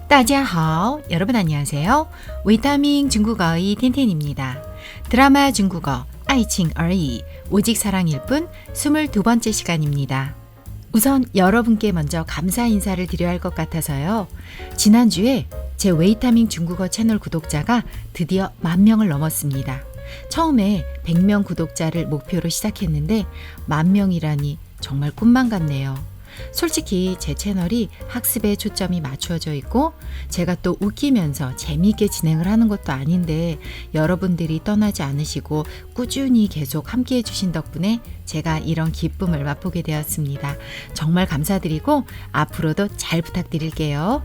大家好, 여러분 안녕하세요. 위타민 중국어의 텐텐입니다. 드라마 중국어 爱情而已, 오직 사랑일 뿐 22번째 시간입니다. 우선 여러분께 먼저 감사 인사를 드려야 할 것 같아서요. 지난주에 제 위타민 중국어 채널 구독자가 드디어 10,000명을 넘었습니다. 처음에 100명 구독자를 목표로 시작했는데 10,000명이라니 정말 꿈만 같네요. 솔직히 제 채널이 학습에 초점이 맞추어져 있고 제가 또 웃기면서 재미있게 진행을 하는 것도 아닌데 여러분들이 떠나지 않으시고 꾸준히 계속 함께해 주신 덕분에 제가 이런 기쁨을 맛보게 되었습니다. 정말 감사드리고 앞으로도 잘 부탁드릴게요.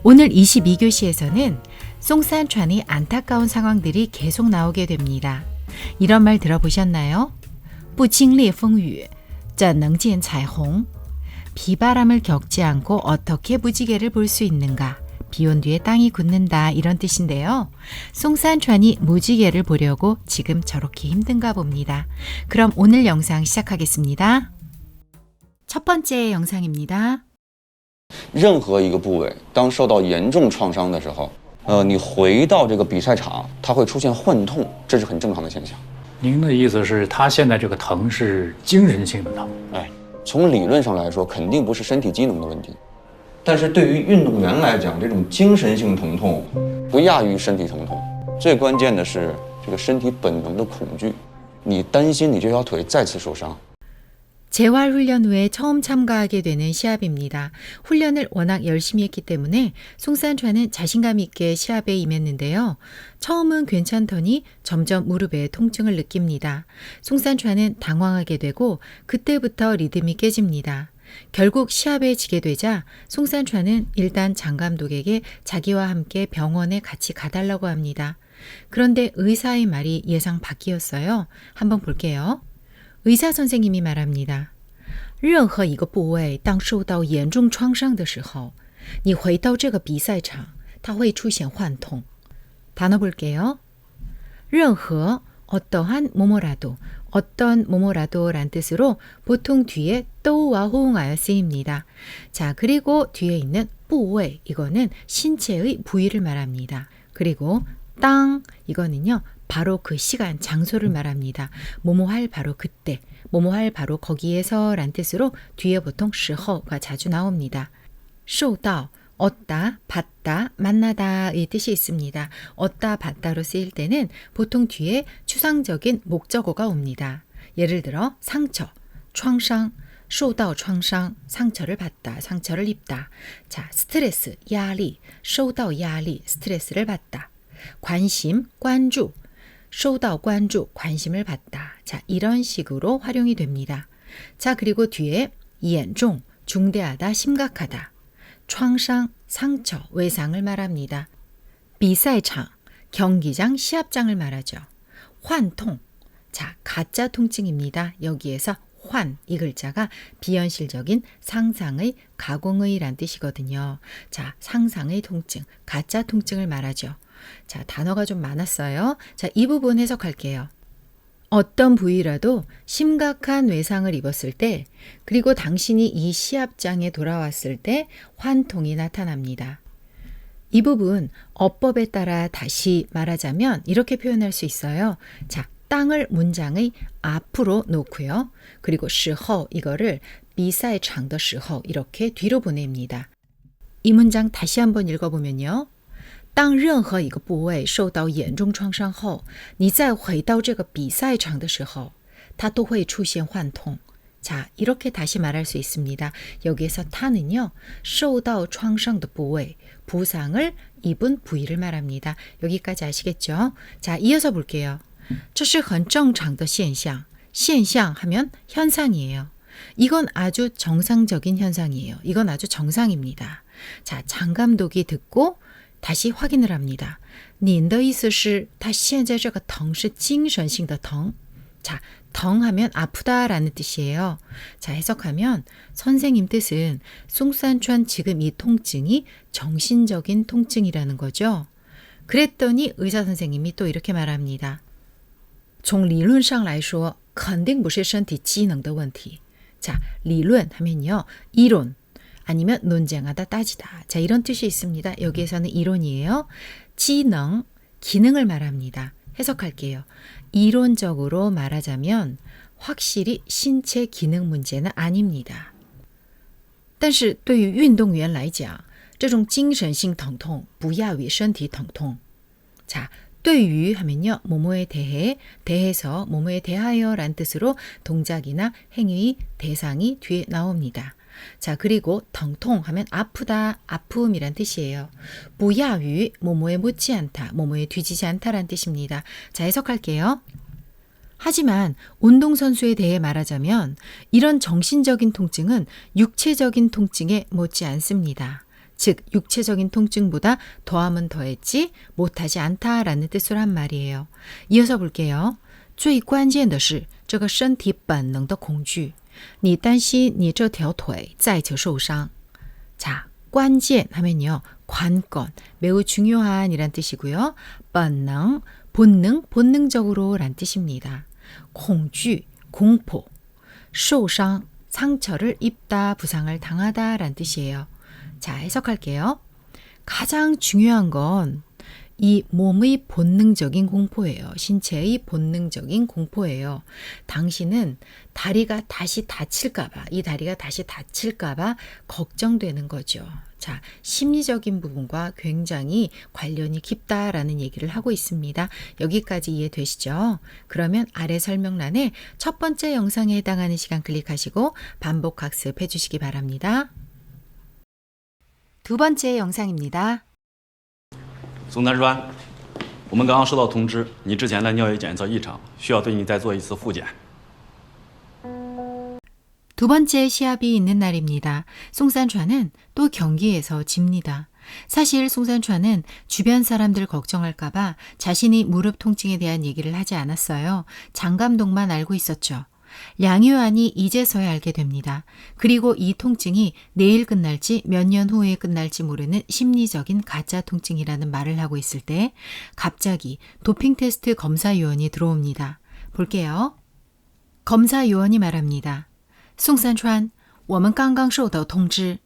오늘 22교시에서는 송산천의 안타까운 상황들이 계속 나오게 됩니다. 이런 말 들어보셨나요? 不经烈风雨怎能见彩虹? 비바람을 겪지 않고 어떻게 무지개를 볼 수 있는가? 비온 뒤에 땅이 굳는다 이런 뜻인데요. 송산천이 무지개를 보려고 지금 저렇게 힘든가 봅니다. 그럼 오늘 영상 시작하겠습니다. 첫 번째 영상입니다. 任何一个部位当受到严重创伤的时候，你回到这个比赛场，它会出现幻痛，这是很正常的现象。您的意思是，他现在这个疼是精神性的疼？哎，从理论上来说，肯定不是身体机能的问题，但是对于运动员来讲，这种精神性疼痛不亚于身体疼痛。最关键的是这个身体本能的恐惧，你担心你这条腿再次受伤。 재활훈련 후에 처음 참가하게 되는 시합입니다. 훈련을 워낙 열심히 했기 때문에 송산천은 자신감 있게 시합에 임했는데요. 처음은 괜찮더니 점점 무릎에 통증을 느낍니다. 송산천은 당황하게 되고 그때부터 리듬이 깨집니다. 결국 시합에 지게 되자 송산천은 일단 장 감독에게 자기와 함께 병원에 같이 가달라고 합니다. 그런데 의사의 말이 예상 밖이었어요. 한번 볼게요. 의사 선생님이 말합니다. 任何一个部位当受到严重创伤的时候，你回到这个比赛场，它会出现幻痛. 단어 볼게요. 任何 어떠한 뭐뭐라도, 어떤 뭐뭐라도란 뜻으로 보통 뒤에 또와 호응하여 쓰입니다. 자, 그리고 뒤에 있는 部位 이거는 신체의 부위를 말합니다. 그리고 땅 이거는요. 바로 그 시간, 장소를 말합니다. 뭐뭐할 바로 그때, 뭐뭐할 바로 거기에서 란 뜻으로 뒤에 보통 时候가 자주 나옵니다. 受到, 얻다, 받다, 만나다 이 뜻이 있습니다. 얻다, 받다로 쓰일 때는 보통 뒤에 추상적인 목적어가 옵니다. 예를 들어 상처, 创伤, 受到创伤, 상처를 받다, 상처를 입다. 자, 스트레스, 压力, 受到压力, 스트레스를 받다. 관심, 关注, 受到关注, 관심을 받다. 자, 이런 식으로 활용이 됩니다. 자, 그리고 뒤에 严重, 중대하다, 심각하다. 创伤, 상처, 외상을 말합니다. 比赛场, 경기장, 시합장을 말하죠. 幻痛, 자, 가짜 통증입니다. 여기에서 환, 이 글자가 비현실적인 상상의, 가공의 란 뜻이거든요. 자, 상상의 통증, 가짜 통증을 말하죠. 자, 단어가 좀 많았어요. 자, 이 부분 해석할게요. 어떤 부위라도 심각한 외상을 입었을 때, 그리고 당신이 이 시합장에 돌아왔을 때 환통이 나타납니다. 이 부분 어법에 따라 다시 말하자면 이렇게 표현할 수 있어요. 자, 땅을 문장의 앞으로 놓고요. 그리고 时候 이거를 比赛场的时候 이렇게 뒤로 보냅니다. 이 문장 다시 한번 읽어보면요. 当任何一个部位受到严重创伤后，你再回到这个比赛场的时候，它都会出现幻痛. 자, 이렇게 다시 말할 수 있습니다. 여기에서 타는요. 受到创伤的部位, 부상을 입은 부위를 말합니다. 여기까지 아시겠죠? 자, 이어서 볼게요. 这是很正常的现象. 现象 하면 현상이에요. 이건 아주 정상적인 현상이에요. 이건 아주 정상입니다. 자, 장 감독이 듣고 다시 확인을 합니다. 您的意思是他现在这个疼是精神性的疼? 자, 疼하면 아프다라는 뜻이에요. 자, 해석하면 선생님 뜻은 송산천 지금 이 통증이 정신적인 통증이라는 거죠. 그랬더니 의사 선생님이 또 이렇게 말합니다. 从理论上来说肯定不是身体机能的问题. 자, 理论 하면요. 이론, 아니면 논쟁하다, 따지다. 자, 이런 뜻이 있습니다. 여기에서는 이론이에요. 지능, 기능을 말합니다. 해석할게요. 이론적으로 말하자면 확실히 신체 기능 문제는 아닙니다. 但是对于运动员来讲，这种精神性疼痛不亚于身体疼痛。 자, 对于 하면요. 뭐뭐에 대해, 대해서, 뭐뭐에 대하여 란 뜻으로 동작이나 행위, 대상이 뒤에 나옵니다. 자, 그리고疼痛 하면 아프다, 아픔이란 뜻이에요. 不亚于 뭐뭐에 못지않다, 뭐뭐에 뒤지지 않다란 뜻입니다. 자, 해석할게요. 하지만 운동선수에 대해 말하자면 이런 정신적인 통증은 육체적인 통증에 못지 않습니다. 즉, 육체적인 통증보다 더하면 더했지 못하지 않다라는 뜻으로 한 말이에요. 이어서 볼게요. 最关键的是这个身体本能的恐惧你担心你这条腿再次受伤 자, 关键 하면요. 관건, 매우 중요한 이란 뜻이고요. 본능, 본능, 본능적으로 란 뜻입니다. 恐惧, 공포, 受伤, 상처를 입다, 부상을 당하다 란 뜻이에요. 자, 해석할게요. 가장 중요한 건 이 몸의 본능적인 공포예요. 신체의 본능적인 공포예요. 당신은 다리가 다시 다칠까봐, 이 다리가 다시 다칠까봐 걱정되는 거죠. 자, 심리적인 부분과 굉장히 관련이 깊다라는 얘기를 하고 있습니다. 여기까지 이해되시죠? 그러면 아래 설명란에 첫 번째 영상에 해당하는 시간 클릭하시고 반복 학습해 주시기 바랍니다. 두 번째 영상입니다. 宋丹川，我们刚刚收到通知，你之前的尿液检测异常，需要对你再做一次复检。 두 번째 시합이 있는 날입니다. 송산川또 경기에서 집니다. 사실 송산川주변 사람들 걱정할까봐 자신이 무릎 통증에 대한 얘기를 하지 않았어요. 장 감독만 알고 있었죠. 량유안이 이제서야 알게 됩니다. 그리고 이 통증이 내일 끝날지 몇 년 후에 끝날지 모르는 심리적인 가짜 통증이라는 말을 하고 있을 때 갑자기 도핑 테스트 검사요원이 들어옵니다. 볼게요. 검사요원이 말합니다. 송산川, 我们刚刚收到通知.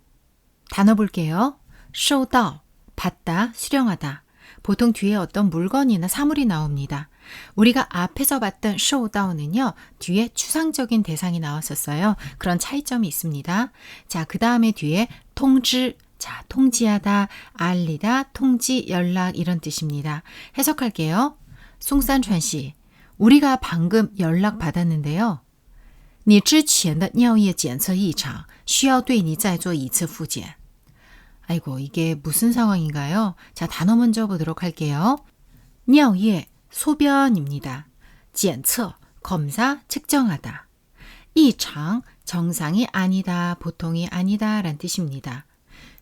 단어 볼게요. 收到, 받다, 수령하다. 보통 뒤에 어떤 물건이나 사물이 나옵니다. 우리가 앞에서 봤던 쇼다운은요. 뒤에 추상적인 대상이 나왔었어요. 그런 차이점이 있습니다. 자, 그 다음에 뒤에 통지, 자, 통지하다, 알리다, 통지, 연락 이런 뜻입니다. 해석할게요. 송산川씨, 우리가 방금 연락 받았는데요. 你之前的尿液检测异常，需要对你再做一次复检. 아이고, 이게 무슨 상황인가요? 자, 단어 먼저 보도록 할게요. 尿液 소변입니다. 检测 검사, 측정하다. 异常 정상이 아니다, 보통이 아니다 란 뜻입니다.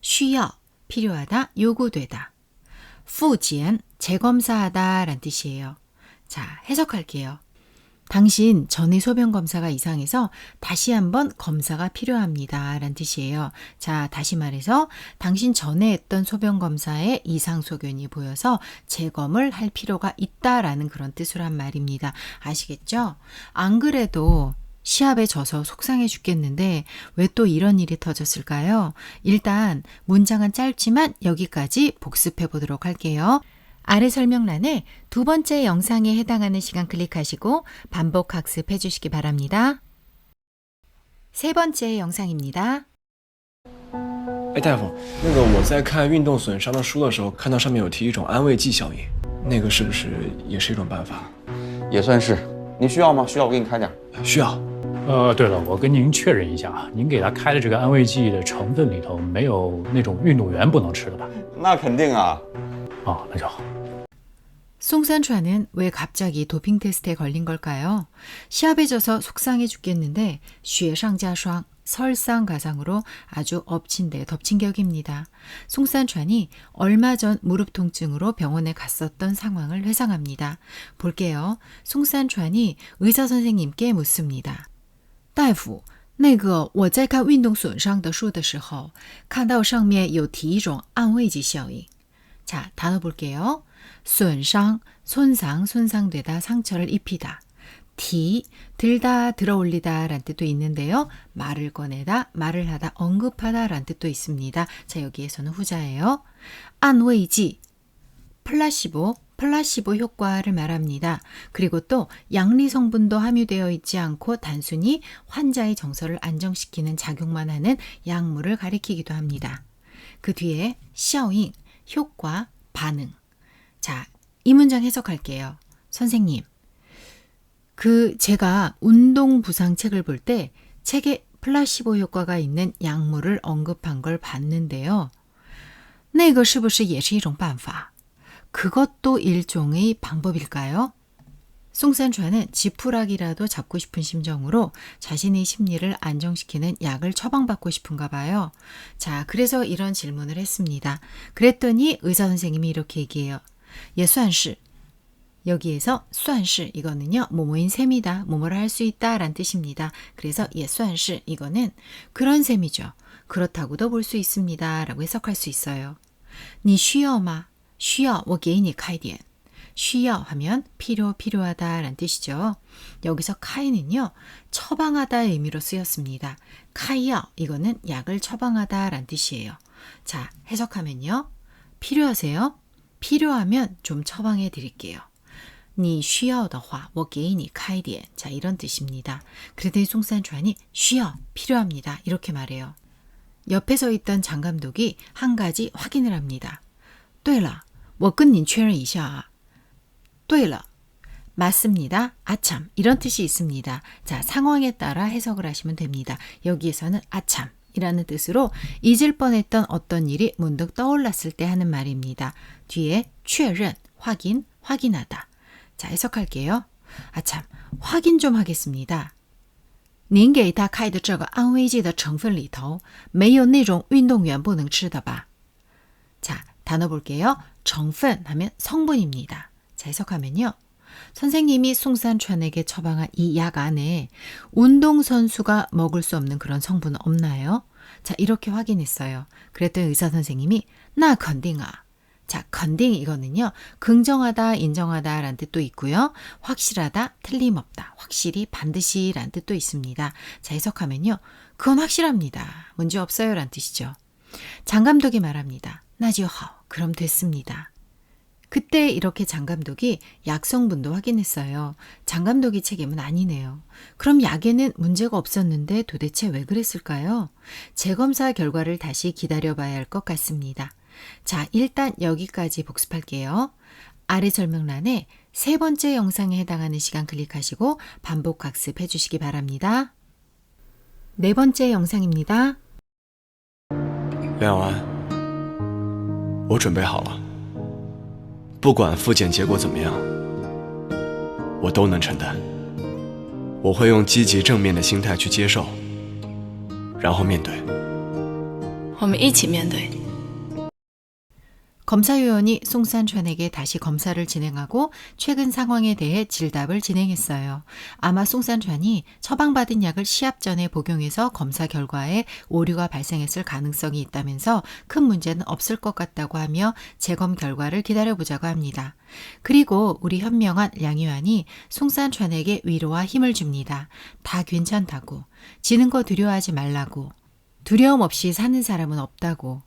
需要 필요하다, 요구되다. 复检 재검사하다 란 뜻이에요. 자, 해석할게요. 당신 전의 소변 검사가 이상해서 다시 한번 검사가 필요합니다. 라는 뜻이에요. 자, 다시 말해서 당신 전에 했던 소변 검사에 이상 소견이 보여서 재검을 할 필요가 있다라는 그런 뜻으로 한 말입니다. 아시겠죠? 안 그래도 시합에 져서 속상해 죽겠는데 왜 또 이런 일이 터졌을까요? 일단 문장은 짧지만 여기까지 복습해 보도록 할게요. 아래 설명란에 두 번째 영상에 해당하는 시간 클릭하시고 반복 학습해 주시기 바랍니다. 세 번째 영상입니다. 哎，大夫，那个我在看运动损伤的书的时候，看到上面有提一种安慰剂效应，那个是不是也是一种办法？也算是。你需要吗？需要我给你开点。需要。对了，我跟您确认一下啊，您给他开的这个安慰剂的成分里头没有那种运动员不能吃的吧？那肯定啊。那就好。 송산川왜 갑자기 도핑 테스트에 걸린 걸까요? 시합에 져서 속상해 죽겠는데 雪上加霜, 설상가상으로 아주 엎친 데 덮친 격입니다. 송산川얼마 전 무릎 통증으로 병원에 갔었던 상황을 회상합니다. 볼게요. 송산川의사 선생님께 묻습니다. 大夫, 那个我在看运动损伤的书的时候看到上面有提一种安慰剂效应. 자, 단어 볼게요. 손상, 손상되다, 상처를 입히다. 티, 들다, 들어올리다 란 뜻도 있는데요. 말을 꺼내다, 말을 하다, 언급하다 란 뜻도 있습니다. 자, 여기에서는 후자예요. 안웨이지, 플라시보 효과를 말합니다. 그리고 또 양리 성분도 함유되어 있지 않고 단순히 환자의 정서를 안정시키는 작용만 하는 약물을 가리키기도 합니다. 그 뒤에 샤오잉, 효과, 반응. 자, 이 문장 해석할게요. 선생님, 제가 운동 부상 책을 볼 때 책에 플라시보 효과가 있는 약물을 언급한 걸 봤는데요. 那个是不是也是一种办法? 그것도 일종의 방법일까요? 송산주안은 지푸라기라도 잡고 싶은 심정으로 자신의 심리를 안정시키는 약을 처방받고 싶은가 봐요. 자, 그래서 이런 질문을 했습니다. 그랬더니 의사 선생님이 이렇게 얘기해요. 也算是 여기에서 算是 이거는요. 뭐뭐인 셈이다. 뭐뭐를 할 수 있다 라는 뜻입니다. 그래서 也算是 이거는 그런 셈이죠. 그렇다고도 볼 수 있습니다. 라고 해석할 수 있어요. 你需要吗?需要我给你开点. 需要 하면 필요하다 라는 뜻이죠. 여기서 카이는요. 처방하다의 의미로 쓰였습니다. 카이야 이거는 약을 처방하다 라는 뜻이에요. 자, 해석하면요. 필요하세요? 필요하면 좀 처방해 드릴게요. 你需要的话我给你开点. 자, 이런 뜻입니다. 그랬더니 송산주안이 需要 필요합니다. 이렇게 말해요. 옆에 서 있던 장 감독이 한 가지 확인을 합니다. 对了,我跟您确认一下. 对了, 맞습니다. 아참, 이런 뜻이 있습니다. 자, 상황에 따라 해석을 하시면 됩니다. 여기에서는 아참 이라는 뜻으로 잊을 뻔했던 어떤 일이 문득 떠올랐을 때 하는 말입니다. 뒤에 确认, 확인, 확인하다. 자, 해석할게요. 아참, 확인 좀 하겠습니다. 您给他开的这个安慰剂的成分里头没有那种运动员不能吃的吧? 자, 단어 볼게요. 成分 하면 성분입니다. 자, 해석하면요. 선생님이 송산춘에게 처방한 이 약 안에 운동선수가 먹을 수 없는 그런 성분은 없나요? 자, 이렇게 확인했어요. 그랬더니 의사 선생님이 나 건딩아. 자, 건딩 이거는요. 긍정하다, 인정하다 라는 뜻도 있고요. 확실하다, 틀림없다, 확실히, 반드시 라는 뜻도 있습니다. 자, 해석하면요. 그건 확실합니다. 문제 없어요 라는 뜻이죠. 장 감독이 말합니다. 나지하오. 그럼 됐습니다. 그때 이렇게 장 감독이 약 성분도 확인했어요. 장 감독이 책임은 아니네요. 그럼 약에는 문제가 없었는데 도대체 왜 그랬을까요? 재검사 결과를 다시 기다려봐야 할 것 같습니다. 자, 일단 여기까지 복습할게요. 아래 설명란에 세 번째 영상에 해당하는 시간 클릭하시고 반복 학습해 주시기 바랍니다. 네 번째 영상입니다. 梁永安，我准备好了，不管复检结果怎么样，我都能承担。我会用积极正面的心态去接受，然后面对。我们一起面对。 검사요원이 송산춘에게 다시 검사를 진행하고 최근 상황에 대해 질답을 진행했어요. 아마 송산춘이 처방받은 약을 시합 전에 복용해서 검사 결과에 오류가 발생했을 가능성이 있다면서 큰 문제는 없을 것 같다고 하며 재검 결과를 기다려보자고 합니다. 그리고 우리 현명한 량유안이 송산춘에게 위로와 힘을 줍니다. 다 괜찮다고, 지는 거 두려워하지 말라고, 두려움 없이 사는 사람은 없다고.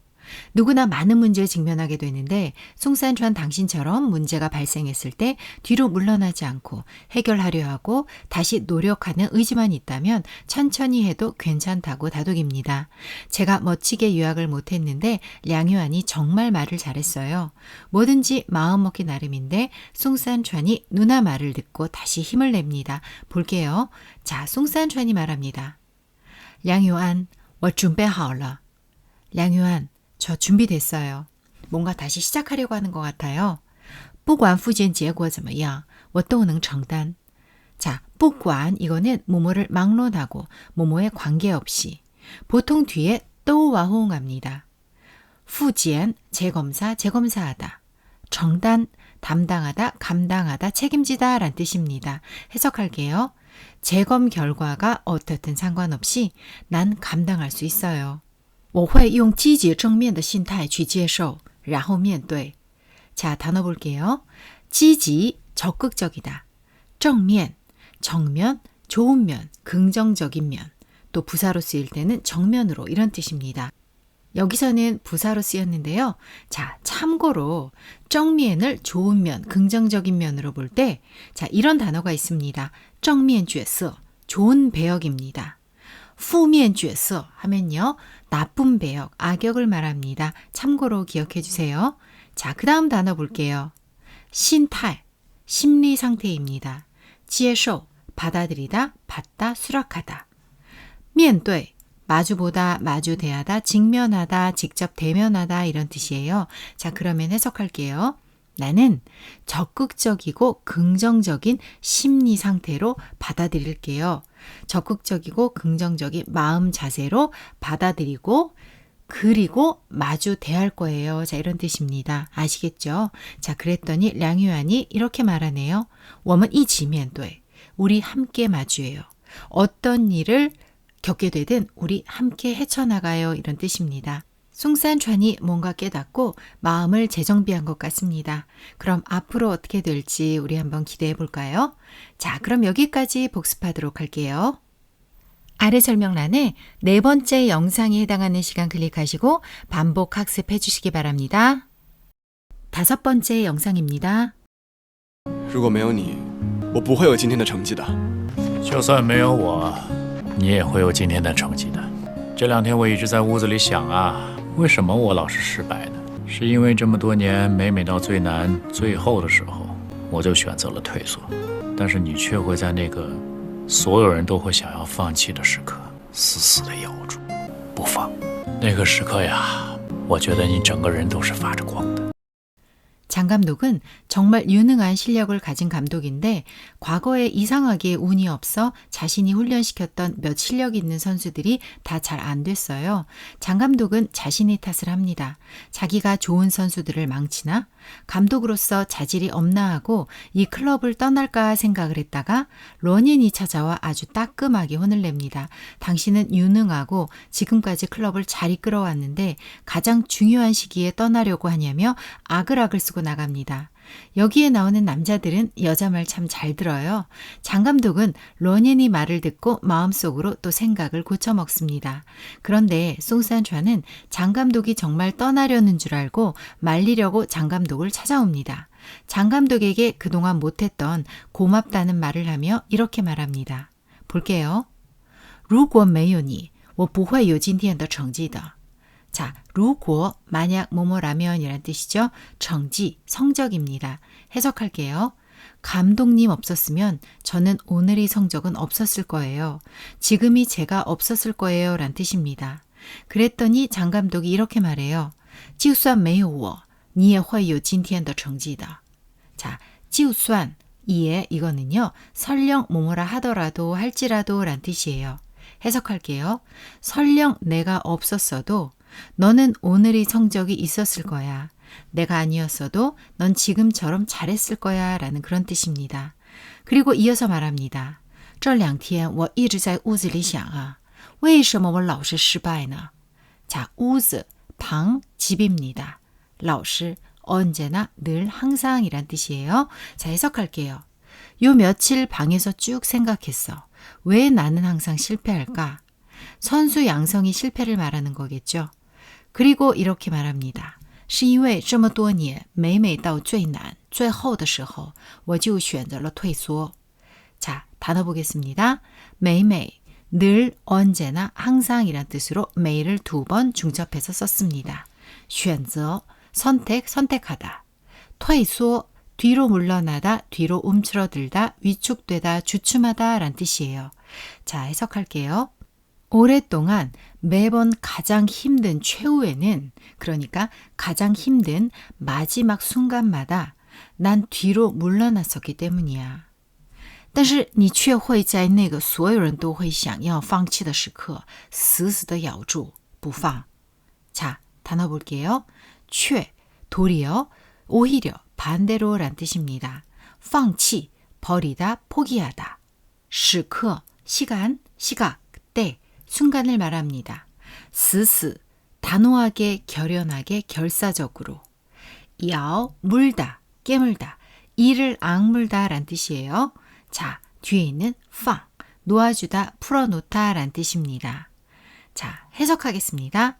누구나 많은 문제에 직면하게 되는데 송산춘 당신처럼 문제가 발생했을 때 뒤로 물러나지 않고 해결하려 하고 다시 노력하는 의지만 있다면 천천히 해도 괜찮다고 다독입니다. 제가 멋지게 요약을 못했는데 량유안이 정말 말을 잘했어요. 뭐든지 마음먹기 나름인데 송산춘이 누나 말을 듣고 다시 힘을 냅니다. 볼게요. 자, 송산춘이 말합니다. 량유안, 我准备好了. 량유안, 저 준비됐어요. 뭔가 다시 시작하려고 하는 것 같아요. 不管复检结果怎么样我都能承担. 자, 不管 이거는 뭐뭐를 막론하고 뭐뭐에 관계없이. 보통 뒤에 또와 호응합니다. 复检 재검사, 재검사하다. 承担 담당하다, 감당하다, 책임지다 라는 뜻입니다. 해석할게요. 재검 결과가 어떻든 상관없이 난 감당할 수 있어요. 我会用积极正面的心态去接受然后面对. 자, 단어 볼게요. 积极, 적극적이다. 正面, 정면, 좋은 면, 긍정적인 면, 또 부사로 쓰일 때는 정면으로 이런 뜻입니다. 여기서는 부사로 쓰였는데요. 자, 참고로 정면을 좋은 면, 긍정적인 면으로 볼 때 자, 이런 단어가 있습니다. 정면 角色, 좋은 배역입니다. 负面角色 하면요. 나쁜 배역, 악역을 말합니다. 참고로 기억해 주세요. 자, 그 다음 단어 볼게요. 心态, 심리 상태입니다. 接受, 받아들이다, 받다, 수락하다. 面对, 마주보다, 마주대하다, 직면하다, 직접 대면하다 이런 뜻이에요. 자, 그러면 해석할게요. 나는 적극적이고 긍정적인 심리 상태로 받아들일게요. 적극적이고 긍정적인 마음 자세로 받아들이고 그리고 마주 대할 거예요. 자, 이런 뜻입니다. 아시겠죠? 자, 그랬더니 량유안이 이렇게 말하네요. 我们一起面对. 우리 함께 마주해요. 어떤 일을 겪게 되든 우리 함께 헤쳐나가요. 이런 뜻입니다. 숭산찬이 뭔가 깨닫고 마음을 재정비한 것 같습니다. 그럼 앞으로 어떻게 될지 우리 한번 기대해 볼까요? 자, 그럼 여기까지 복습하도록 할게요. 아래 설명란에 4번째 영상에 해당하는 시간 클릭하시고 반복 학습해 주시기 바랍니다. 5번째 영상입니다. 如果没有你，我不会有今天的成绩的。就算没有我，你也会有今天的成绩的。这2天我一直在屋子里想啊，为什么我老是失败呢？是因为这么多年，每到最难、最后的时候，我就选择了退缩，但是你却会在那个所有人都会想要放弃的时刻，死死地咬住不放。那个时刻呀，我觉得你整个人都是发着光的。 장 감독은 정말 유능한 실력을 가진 감독인데 과거에 이상하게 운이 없어 자신이 훈련시켰던 몇 실력 있는 선수들이 다 잘 안 됐어요. 장 감독은 자신의 탓을 합니다. 자기가 좋은 선수들을 망치나 감독으로서 자질이 없나 하고 이 클럽을 떠날까 생각을 했다가 런인이 찾아와 아주 따끔하게 혼을 냅니다. 당신은 유능하고 지금까지 클럽을 잘 이끌어왔는데 가장 중요한 시기에 떠나려고 하냐며 아글아글 쓰고 나갑니다. 여기에 나오는 남자들은 여자 말 참 잘 들어요. 장 감독은 런인이 말을 듣고 마음속으로 또 생각을 고쳐먹습니다. 그런데 송산촨은 장 감독이 정말 떠나려는 줄 알고 말리려고 장 감독을 찾아옵니다. 장 감독에게 그동안 못했던 고맙다는 말을 하며 이렇게 말합니다. 볼게요. 如果没有你，我不会有今天的成绩的。 자, 如果 만약 뭐뭐라면 이란 뜻이죠. 정지, 성적입니다. 해석할게요. 감독님 없었으면 저는 오늘의 성적은 없었을 거예요. 지금이 제가 없었을 거예요. 란 뜻입니다. 그랬더니 장 감독이 이렇게 말해요. 就算没有我你也会有今天的成绩的. 자, 就算 이에 이거는요. 설령 뭐뭐라 하더라도 할지라도 란 뜻이에요. 해석할게요. 설령 내가 없었어도 너는 오늘의 성적이 있었을 거야. 내가 아니었어도 넌 지금처럼 잘했을 거야 라는 그런 뜻입니다. 그리고 이어서 말합니다. 这2天我一直在屋子里想啊为什么我老是失败呢? 자, 우즈, 방, 집입니다. 老是, 언제나, 늘, 항상 이란 뜻이에요. 자, 해석할게요. 요 며칠 방에서 쭉 생각했어. 왜 나는 항상 실패할까? 선수 양성이 실패를 말하는 거겠죠. 그리고 이렇게 말합니다. 是因为这么多年每到最难最后的时候我就选择了退缩. 자, 단어 보겠습니다. 매일매일, 늘, 언제나, 항상 이란 뜻으로 매일을 2번 중첩해서 썼습니다. 选择, 선택, 선택하다. 退缩, 뒤로 물러나다, 뒤로 움츠러들다, 위축되다, 주춤하다 란 뜻이에요. 자, 해석할게요. 오랫동안 매번 가장 힘든 최후에는 그러니까 가장 힘든 마지막 순간마다 난 뒤로 물러났었기 때문이야. 但是你却会在那个所有人都会想要放弃的时刻死死地咬住不放. 자, 단어 볼게요. 却, 도리어, 오히려, 반대로 란 뜻입니다. 放弃, 버리다, 포기하다. 时刻, 시간, 시각, 때, 순간을 말합니다. 死死, 단호하게, 결연하게, 결사적으로. 咬, 물다, 깨물다, 이를 악물다 란 뜻이에요. 자, 뒤에 있는 放, 놓아주다, 풀어놓다 라는 뜻입니다. 자, 해석하겠습니다.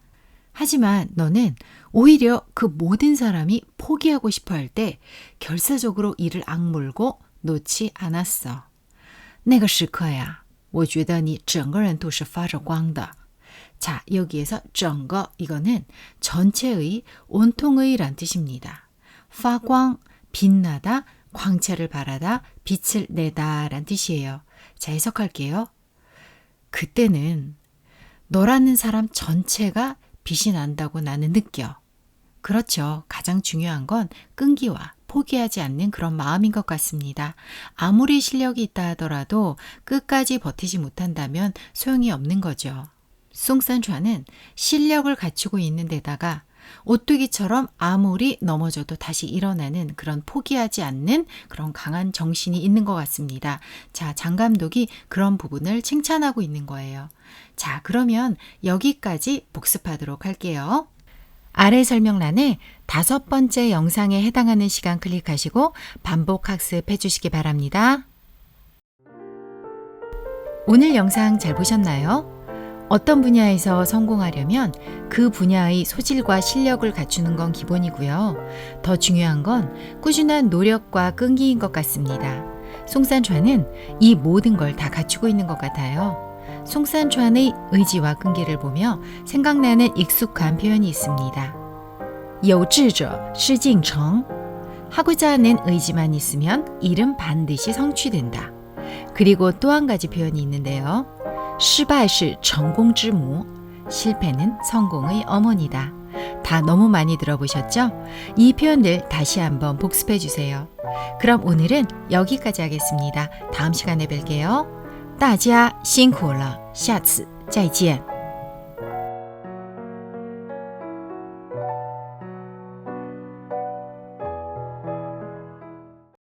하지만 너는 오히려 그 모든 사람이 포기하고 싶어 할 때 결사적으로 이를 악물고 놓지 않았어. 那个时刻呀，我觉得你整个人都是发着光的. 자, 여기에서 整个 이거는 전체의, 온통의 란 뜻입니다. 发光, 빛나다, 광채를 발하다, 빛을 내다 란 뜻이에요. 자, 해석할게요. 그때는 너라는 사람 전체가 빛이 난다고 나는 느껴. 그렇죠. 가장 중요한 건 끈기와 포기하지 않는 그런 마음인 것 같습니다. 아무리 실력이 있다 하더라도 끝까지 버티지 못한다면 소용이 없는 거죠. 송산좌는 실력을 갖추고 있는 데다가 오뚜기처럼 아무리 넘어져도 다시 일어나는 그런 포기하지 않는 그런 강한 정신이 있는 것 같습니다. 자, 장 감독이 그런 부분을 칭찬하고 있는 거예요. 자, 그러면 여기까지 복습하도록 할게요. 아래 설명란에 5번째 영상에 해당하는 시간 클릭하시고 반복 학습해 주시기 바랍니다. 오늘 영상 잘 보셨나요? 어떤 분야에서 성공하려면 그 분야의 소질과 실력을 갖추는 건 기본이고요. 더 중요한 건 꾸준한 노력과 끈기인 것 같습니다. 송산좌는 이 모든 걸 다 갖추고 있는 것 같아요. 송산좌의 의지와 끈기를 보며 생각나는 익숙한 표현이 있습니다. 有志者事竟成. 하고자 하는 의지만 있으면 일은 반드시 성취된다. 그리고 또 한 가지 표현이 있는데요. 失败是成功之母. 실패는 성공의 어머니다. 다 너무 많이 들어보셨죠? 이 표현들 다시 한번 복습해 주세요. 그럼 오늘은 여기까지 하겠습니다. 다음 시간에 뵐게요. 大家辛苦了，下次再见。